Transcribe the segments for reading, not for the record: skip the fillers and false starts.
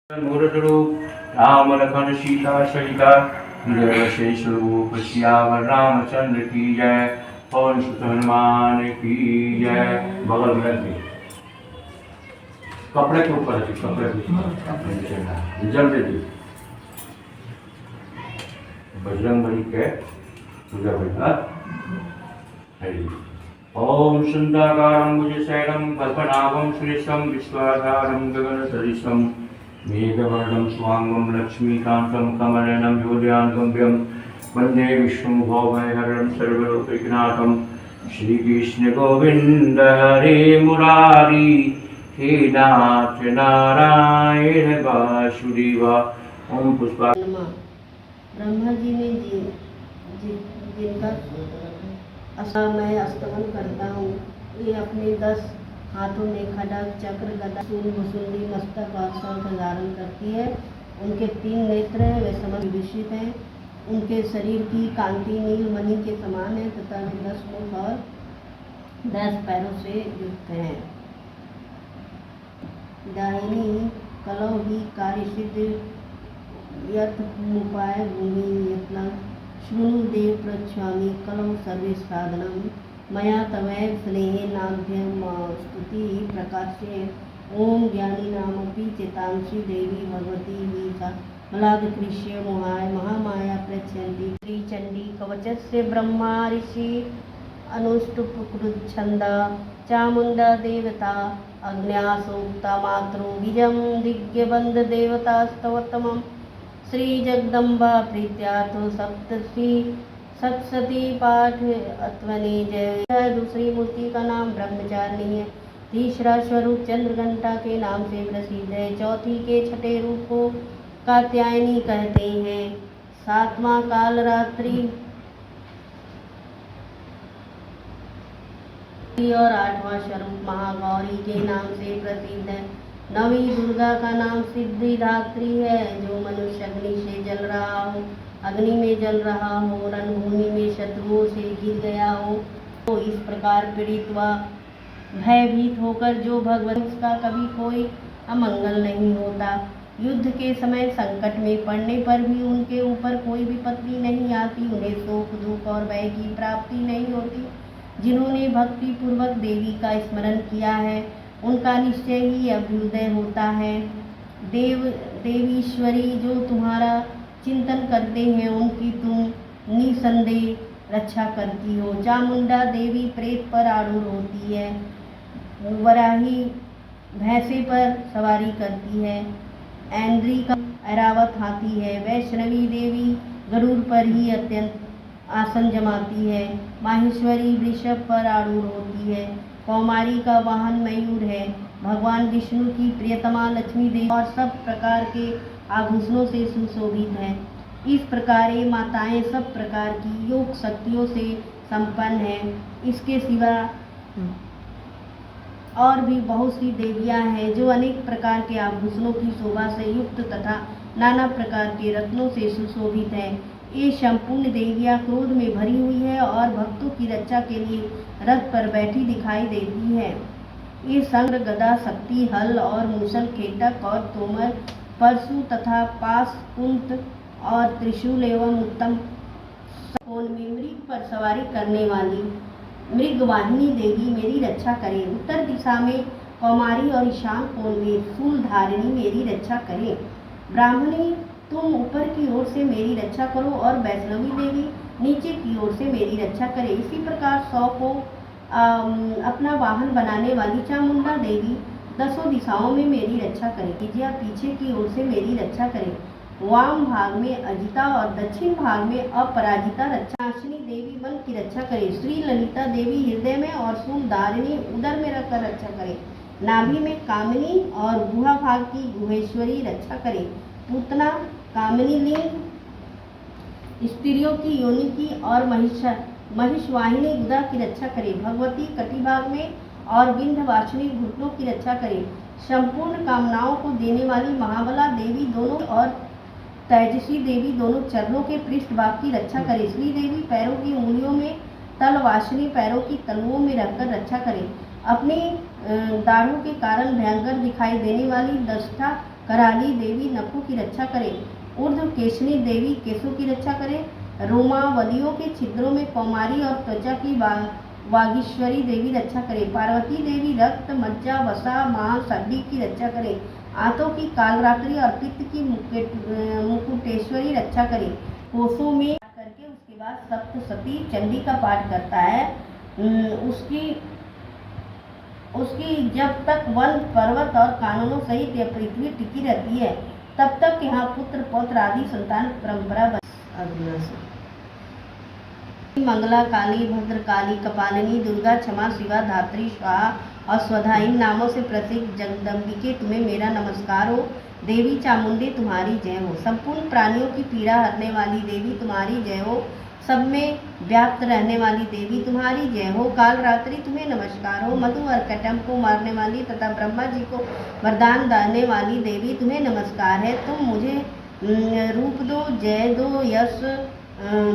मूर्त रूप राम लखन सीता सहिता हृदय शेष रूप सियावर रामचंद्र की जय। पवन सुत हनुमान की जय। बगल में रख दी, कपड़े के ऊपर रखी, कपड़े के ऊपर जल्दी दी। बजरंग बली के पूजा बैठा। ओम सुंदरकारं भुजशैलं पद्मनाभं सुरेशं विश्वाधारं गगनसदृशं मेघवर्णं शुभांगं लक्ष्मीकान्तं कमलनयनं योगियानगम्यं वन्दे विष्णुं भवभयहरं सर्वलोकैकनाथं। श्रीकृष्ण गोविंद हरे मुरारी हे नाथ नारायण वासुदेव। ओम पुष्पा। ब्रह्मा जी ने जिनका मैं स्तवन करता हूँ, ये अपने 10 हाथों में खड्ग चक्र गदा शूल भुसुंडी मस्तक और शंख धारण करती है। उनके 3 नेत्र हैं, वे समविभूषित हैं। उनके शरीर की कांति नील मणि के समान है तथा वे 10 मुख और 10 पैरों से युक्त हैं। दाहिनी कलौ ही कार्य सिद्ध यत उपाय भूमि यत्न शृणु देव प्रच्छामि कलौ सर्वे साधनम मया तवैव स्नेहेनाभ्यम स्तुति प्रकाश्य। ओम ज्ञानी नामपि चेतांसी देवी भगवती ही सा मलादकृष्य मोहाय महामाया प्रच्छन्ति। श्री चंडी कवचस्य ब्रह्मा ऋषि अनुष्टुपकृच्छन्दा चामुंडा देवता अग्न्यासोक्ता मात्रो बीजं दिग्गबंध देवता स्तवतमम्। श्री जगदम्बा प्रीत्यार्थो सप्तशती पाठ अत्वने जय। दूसरी मूर्ति का नाम ब्रह्मचारिणी है। तीसरा स्वरूप चंद्रघंटा के नाम से प्रसिद्ध है। चौथी के छठे रूप को कात्यायनी कहते हैं। 7वां कालरात्रि और 8वां स्वरूप महागौरी के नाम से प्रसिद्ध है। 9वीं दुर्गा का नाम सिद्धिदात्री है, जो मनुष्य अग्नि से जल रहा हो, अग्नि में जल रहा हो, रणभूमि में शत्रुओं से गिर गया हो, तो इस प्रकार पीड़ित व भयभीत होकर जो भगवती उसका कभी कोई अमंगल नहीं होता। युद्ध के समय संकट में पड़ने पर भी उनके ऊपर कोई विपत्ति नहीं आती। उन्हें शोक दुख और भय की प्राप्ति नहीं होती। जिन्होंने भक्ति पूर्वक देवी का स्मरण किया है, उनका निश्चय ही अभ्युदय होता है। देवीश्वरी जो तुम्हारा चिंतन करते हैं, उनकी तुम निसंदेह रक्षा करती हो। चामुंडा देवी प्रेत पर आरूढ़ होती है, वराही भैंसे पर सवारी करती है, ऐन्द्री का ऐरावत हाथी है, वैष्णवी देवी गरुड़ पर ही अत्यंत आसन जमाती है, माहेश्वरी वृषभ पर आरूढ़ होती है, कौमारी का वाहन मयूर है, भगवान विष्णु की प्रियतमा लक्ष्मी देवी और सब प्रकार के आभूषणों से सुशोभित है। इस प्रकार ये माताएं सब प्रकार की योग शक्तियों से संपन्न हैं। इसके सिवा और भी बहुत सी देवियां हैं, जो अनेक प्रकार के आभूषणों की शोभा से युक्त तथा नाना प्रकार के रत्नों से सुशोभित हैं। ये संपूर्ण देवियां क्रोध में भरी हुई है और भक्तों की रक्षा के लिए रथ पर बैठी दिखाई देती है। ये संग गदा शक्ति हल और मूसल खेटक और तोमर परशु तथा पास कुंत और त्रिशूल एवं उत्तम कोण में मृग पर सवारी करने वाली मृगवाहिनी देवी मेरी रक्षा करे। उत्तर दिशा में कौमारी और ईशान कोण में शूलधारिणी मेरी रक्षा करे। ब्राह्मणी तुम ऊपर की ओर से मेरी रक्षा करो और वैष्णवी देवी नीचे की ओर से मेरी रक्षा करे। इसी प्रकार 100 को अपना वाहन बनाने वाली चामुंडा देवी 10 दिशाओं में मेरी रक्षा करे। विजया पीछे की ओर से मेरी रक्षा करे। वाम भाग में अजिता और दक्षिण भाग में अपराजिता रक्षा। नाशिनी देवी मन की रक्षा करे। श्री ललिता देवी हृदय में और शूलधारिणी उदर में रखकर रक्षा करे। नाभि में कामिनी और गुहा भाग की गुहेश्वरी रक्षा करे। पूतना कामिनी लिंग स्त्रियों की योनि की और महिषवाहिनी गुदा की रक्षा करे। भगवती कटिभाग में और विंध्यवासिनी घुटनों की रक्षा करे। संपूर्ण कामनाओं को देने वाली महाबला देवी दोनों और तेजस्वी देवी दोनों चरणों के पृष्ठ भाग की रक्षा करे। श्री देवी पैरों की उंगलियों में तलवासिनी पैरों की तलुओं में रखकर रक्षा करे। अपनी दाढ़ों के कारण भयंकर दिखाई देने वाली दष्टा कराली देवी नखों की रक्षा करे, ऊर्ध्व केशनी देवी केशों की रक्षा करे, रोमावलियों के छिद्रों में कौमारी और त्वचा की वागीश्वरी देवी रक्षा करे, पार्वती देवी रक्त मज्जा वसा मांस हड्डी की रक्षा करे, आंतों की कालरात्रि और पित्त की मुकुटेश्वरी रक्षा करे। कोसों में करके उसके बाद सप्तशती चंडी का पाठ करता है। उसकी जब तक वन पर्वत और कानूनों सहित यह पृथ्वी टिकी रहती है तब तक यहाँ पुत्र पौत्र आदि संतान परंपरा मंगला काली भद्रकाली कपालिनी दुर्गा क्षमा शिवा धात्री स्वाहा और स्वधा इन नामों से प्रसिद्ध जगदम्बिके तुम्हें मेरा नमस्कार हो। देवी चामुंडे तुम्हारी जय हो। संपूर्ण प्राणियों की पीड़ा हरने वाली देवी तुम्हारी जय हो। सब में व्याप्त रहने वाली देवी तुम्हारी जय हो। काल रात्रि तुम्हें नमस्कार हो। मधु और कटम को मारने वाली तथा ब्रह्मा जी को वरदान देने वाली देवी तुम्हें नमस्कार है। तुम मुझे रूप दो, जय दो, यश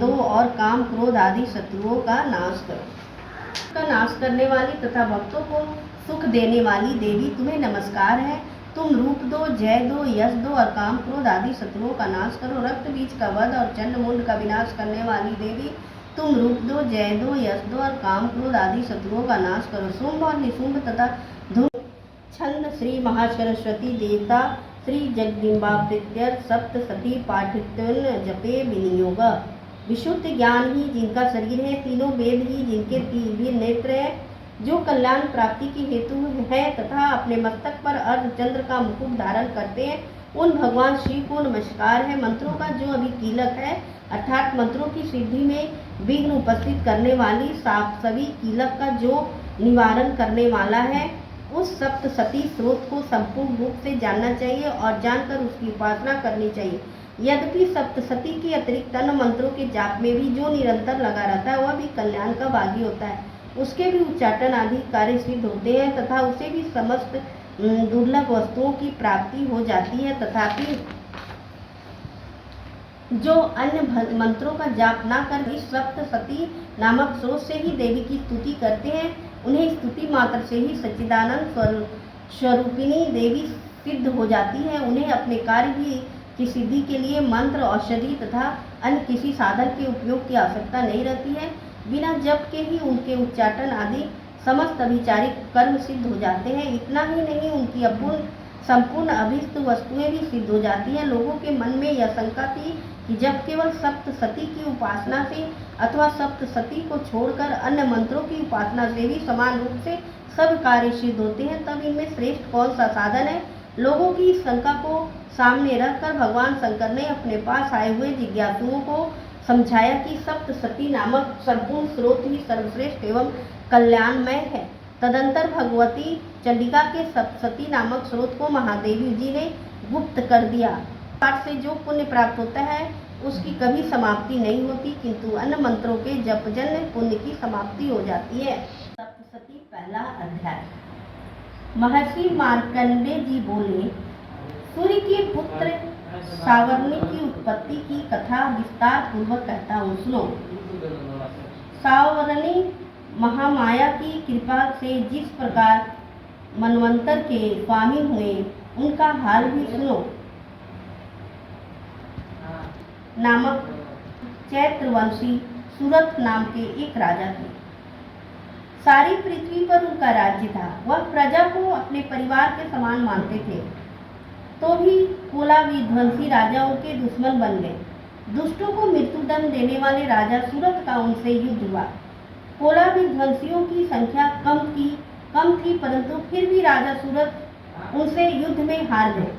दो और काम क्रोध आदि शत्रुओं का नाश करने वाली तथा भक्तों को सुख देने वाली देवी तुम्हें नमस्कार है। तुम रूप दो, जय दो, यश दो और काम क्रोध आदि शत्रुओं का नाश करो। रक्त बीज का वध और चंड मुंड का विनाश करने वाली देवी तुम रूप दो, जय दो, यश दो और काम क्रोध आदि शत्रुओं का नाश करो। शुंभ और निशुंभ तथा धूम छंद श्री महासरस्वती देवता श्री जगदिम्बा प्रत्यर्थ सप्तशती पाठित्वन जपे विनियोग। विशुद्ध ज्ञान ही जिनका शरीर है, तीनों वेद ही जिनके भी नेत्र है, जो कल्याण प्राप्ति की हेतु है तथा अपने मस्तक पर अर्धचंद्र का मुकुट धारण करते हैं, उन भगवान श्री को नमस्कार है। मंत्रों का जो अभी कीलक है अर्थात मंत्रों की सिद्धि में विघ्न उपस्थित करने वाली सभी कीलक का जो निवारण करने वाला है, उस सप्तशती स्रोत को संपूर्ण रूप से जानना चाहिए और जानकर उसकी उपासना करनी चाहिए। यद्यपि सप्तशती के अतिरिक्त अन्य मंत्रों के जाप में भी जो निरंतर लगा रहता है वह भी कल्याण का भागी होता है। उसके भी उच्चाटन आदि कार्य सिद्ध होते हैं तथा उसे भी समस्त दुर्लभ वस्तुओं की प्राप्ति हो जाती है। तथापि जो अन्य मंत्रों का जाप ना कर इस सप्तशती नामक स्रोत से ही देवी की स्तुति करते हैं, उन्हें स्तुति मात्र से ही सच्चिदानंद स्वरूपिणी देवी सिद्ध हो जाती है। उन्हें अपने कार्य की सिद्धि के लिए मंत्र, औषधि तथा अन्य किसी साधन के उपयोग की आवश्यकता नहीं रहती है। बिना जप के ही उनके उच्चाटन आदि समस्त अभिचारिक कर्म सिद्ध हो जाते हैं। इतना ही नहीं, उनकी संपूर्ण अभिष्ट वस्तुएं भी सिद्ध हो जाती हैं। लोगों के मन में यह शंका थी कि जब केवल सप्तशती की उपासना से अथवा सप्तशती को छोड़कर अन्य मंत्रों की उपासना से भी समान रूप से सब कार्य सिद्ध होते हैं, तब इनमें श्रेष्ठ कौन सा साधन है। लोगों की इस शंका को सामने रखकर भगवान शंकर ने अपने पास आए हुए जिज्ञासुओं को समझाया कि सप्तशती नामक संपूर्ण स्रोत ही सर्वश्रेष्ठ एवं कल्याणमय है। तदंतर भगवती चंडिका के सप्तशती नामक स्रोत को महादेवी जी ने गुप्त कर दिया। पाठ से जो पुण्य प्राप्त होता है उसकी कभी समाप्ति नहीं होती, किंतु अन्य मंत्रों के जपजन्य पुण्य की समाप्ति हो जाती है। सप्तशती पहला अध्याय। महर्षि मार्कंडेय जी बोले, सूर्य के पुत्र सावर्णी की उत्पत्ति की कथा विस्तार पूर्वक कहता हूँ, सुनो। सावर्णी महामाया की कृपा से जिस प्रकार मनवंतर के स्वामी हुए उनका हाल भी सुनो। नामक चैत्रवंशी सुरथ नाम के एक राजा थे। सारी पृथ्वी पर उनका राज्य था। वह प्रजा को अपने परिवार के समान मानते थे, तो भी कोला विध्वंसी राजाओं के दुश्मन बन गए। दुष्टों को मृत्युदंड देने वाले राजा सूरत का उनसे युद्ध हुआ। कोला विध्वंसियों की संख्या कम थी, परंतु फिर भी राजा सूरत उनसे युद्ध में हार गए।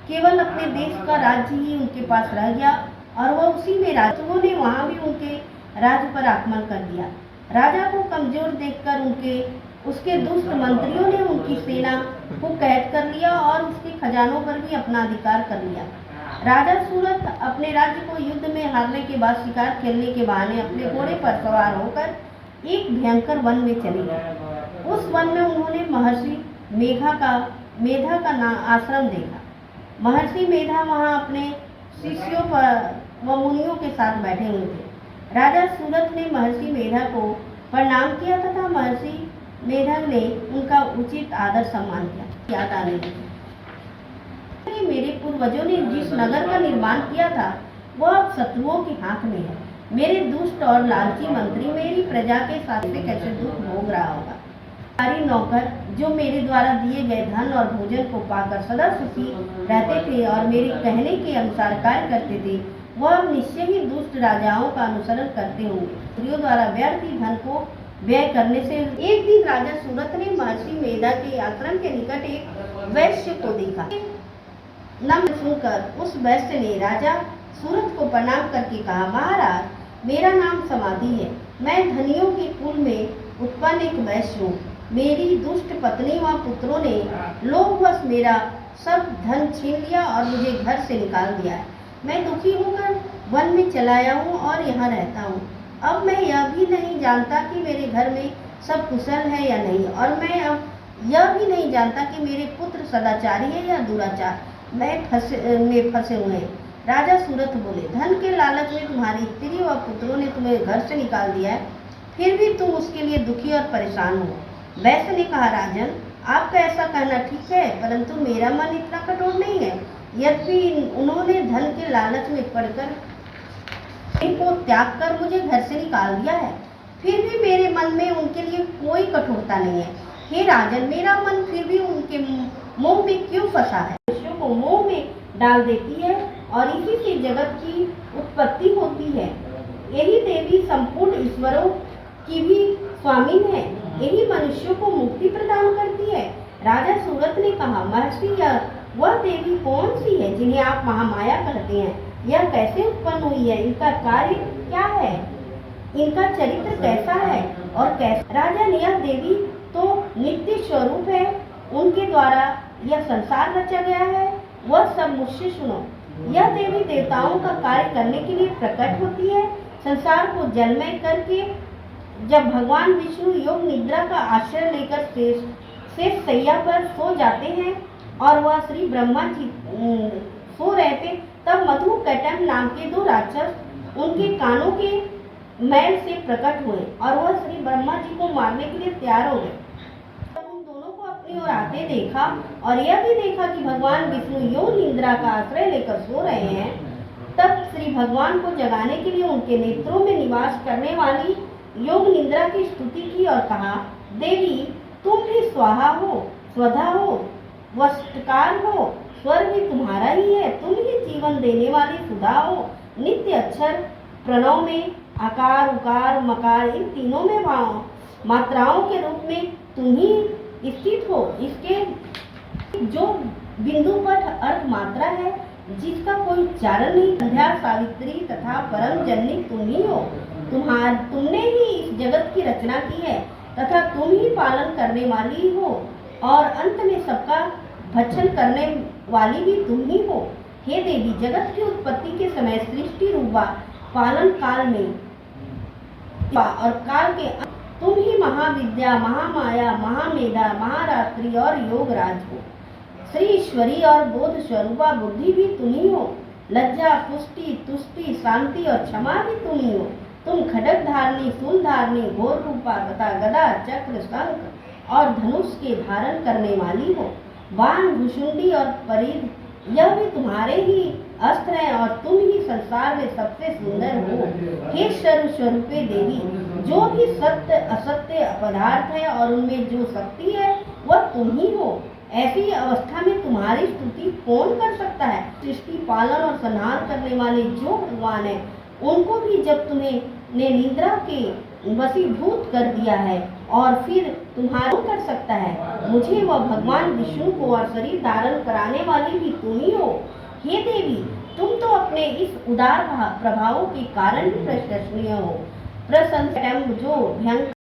केवल अपने देश का राज्य ही उनके पास रह गया और वह उसी में राजाओं ने वहां भी उनके राज्य पर आक्रमण कर दिया। राजा को कमजोर देखकर उसके दुष्ट मंत्रियों ने उनकी सेना को कैद कर लिया और उसके खजानों पर भी अपना अधिकार कर लिया। राजा सूरत अपने राज्य को युद्ध में हारने के बाद शिकार खेलने के बहाने अपने घोड़े पर सवार होकर एक भयंकर वन में चले गए। उस वन में उन्होंने महर्षि मेधा का आश्रम देखा। महर्षि मेधा वहां अपने शिष्यों व मुनियों के साथ बैठे हुए थे। राजा सूरत ने महर्षि मेधा को प्रणाम किया तथा महर्षि मेधा ने उनका उचित आदर सम्मान किया। याद आने लगी। मेरे पूर्वजों ने जिस नगर का निर्माण किया था वह अब शत्रुओं के हाथ में है। मेरे दुष्ट और लालची मंत्री मेरी प्रजा के साथ से कैसे दुख भोग रहा होगा। सारी नौकर जो मेरे द्वारा दिए गए धन और भोजन को पाकर सदा सुखी रहते थे और मेरे कहने के अनुसार कार्य करते थे, वह अब निश्चय ही दुष्ट राजाओं का अनुसरण करते होंगे। स्त्रियों द्वारा व्यर्थ ही धन को व्यय करने से एक दिन राजा सूरत ने महर्षि मेधा के आश्रम के निकट एक वैश्य को देखा। नाम सुनकर उस वैश्य ने राजा सूरत को प्रणाम करके कहा, महाराज, मेरा नाम समाधि है। मैं धनियों के कुल में उत्पन्न एक वैश्य हूँ। मेरी दुष्ट पत्नी व पुत्रों ने लोभवश मेरा सब धन छीन लिया और मुझे घर से निकाल दिया है। मैं दुखी होकर वन में चला आया हूँ और यहाँ रहता हूँ। अब मैं यह भी नहीं जानता कि मेरे घर में सब कुशल है या नहीं, और मैं अब यह भी नहीं जानता कि मेरे पुत्र सदाचारी है या दुराचार में फंसे हुए हैं। राजा सूरत बोले, धन के लालच में तुम्हारी स्त्री व पुत्रों ने तुम्हें घर से निकाल दिया है, फिर भी तुम उसके लिए दुखी और परेशान हो। वैश्य ने कहा, राजन, आपका ऐसा कहना ठीक है, परंतु मेरा मन इतना कठोर नहीं है। यद्यपि उन्होंने धन के लालच में पड़कर को त्याग कर मुझे घर से निकाल दिया है, फिर भी मेरे मन में उनके लिए कोई कठोरता नहीं है। हे राजन, मेरा मन फिर भी उनके मोह में क्यों फंसा है? मनुष्यों को मोह में डाल देती है और इसी से जगत की उत्पत्ति होती है। यही देवी संपूर्ण ईश्वरों की भी स्वामी है। यही मनुष्यों को मुक्ति प्रदान करती है। राजा सूरत ने कहा, महर्षि, वह देवी कौन सी है जिन्हें आप महामाया कहते हैं? यह कैसे उत्पन्न हुई है? इनका कार्य क्या है? इनका चरित्र कैसा है और कैसा? राजन, यह देवी तो नित्य स्वरूप है। उनके द्वारा यह संसार रचा गया है। वह सब मुझसे सुनो। यह देवी देवताओं का कार्य करने के लिए प्रकट होती है। संसार को जलमय करके जब भगवान विष्णु योग निद्रा का आश्रय लेकर शेष सैया पर सो जाते हैं और वह श्री ब्रह्मा जी सो रहे थे, तब मधु कैटम नाम के दो राक्षस उनके कानों के मैल से प्रकट हुए और वह श्री ब्रह्मा जी को मारने के लिए तैयार हो गए। तब उन दोनों को अपनी ओर आते देखा और यह भी देखा कि भगवान विष्णु योग निद्रा का आश्रय लेकर सो रहे हैं। तब श्री भगवान को जगाने के लिए उनके नेत्रों में निवास करने वाली योग निद्रा की स्तुति की और कहा, देवी, तुम भी स्वाहा हो, स्वधा हो, वस्त्रकार हो, स्वर भी तुम्हारा ही है। तुम ही जीवन देने वाली सुधा हो। नित्य अक्षर प्रणव में आकार, उकार, मकार, इन तीनों में मात्राओं के रूप में तुम ही स्थित हो। इसके जो बिंदु पर अर्थ मात्रा है, जिसका कोई उच्चारण नहीं, संध्या, सावित्री तथा परम जननी तुम ही हो। तुमने ही इस जगत की रचना की है तथा तुम ही पालन करने वाली हो और अंत में सबका भक्षण करने वाली भी तुम ही हो। हे देवी, जगत की उत्पत्ति के समय सृष्टि रूपा पालन काल में और काल के तुम ही महाविद्या, महामाया, महामेधा, महारात्रि और योगराज हो। श्री ईश्वरी और बोध स्वरूपा बुद्धि भी तुम ही हो। लज्जा, पुष्टि, तुष्टि, शांति और क्षमा भी तुम ही हो। तुम खड्ग धारणी, शूल धारणी, घोर रूपा तथा गदा, चक्र, शंख और धनुष के धारण करने वाली हो। बाण, भुषुंडी और परिध, यह भी तुम्हारे ही अस्त्र हैं और तुम ही संसार में सबसे सुंदर हो। हे सर्वस्वरूपे देवी, जो भी सत्य असत्य पदार्थ है और उनमें जो शक्ति है वह तुम ही हो। ऐसी अवस्था में तुम्हारी स्तुति कौन कर सकता है? सृष्टि, पालन और संहार करने वाले जो भगवान है, उनको भी जब तुम्हें ने निद्रा के वशीभूत कर दिया है और फिर तुम्हारा कर सकता है? मुझे वह भगवान विष्णु को और शरीर धारण कराने वाली भी तुम ही हो। हे देवी, तुम तो अपने इस उदार प्रभावों के कारण ही प्रशंसनीय हो। प्रशंसा जो भयंकर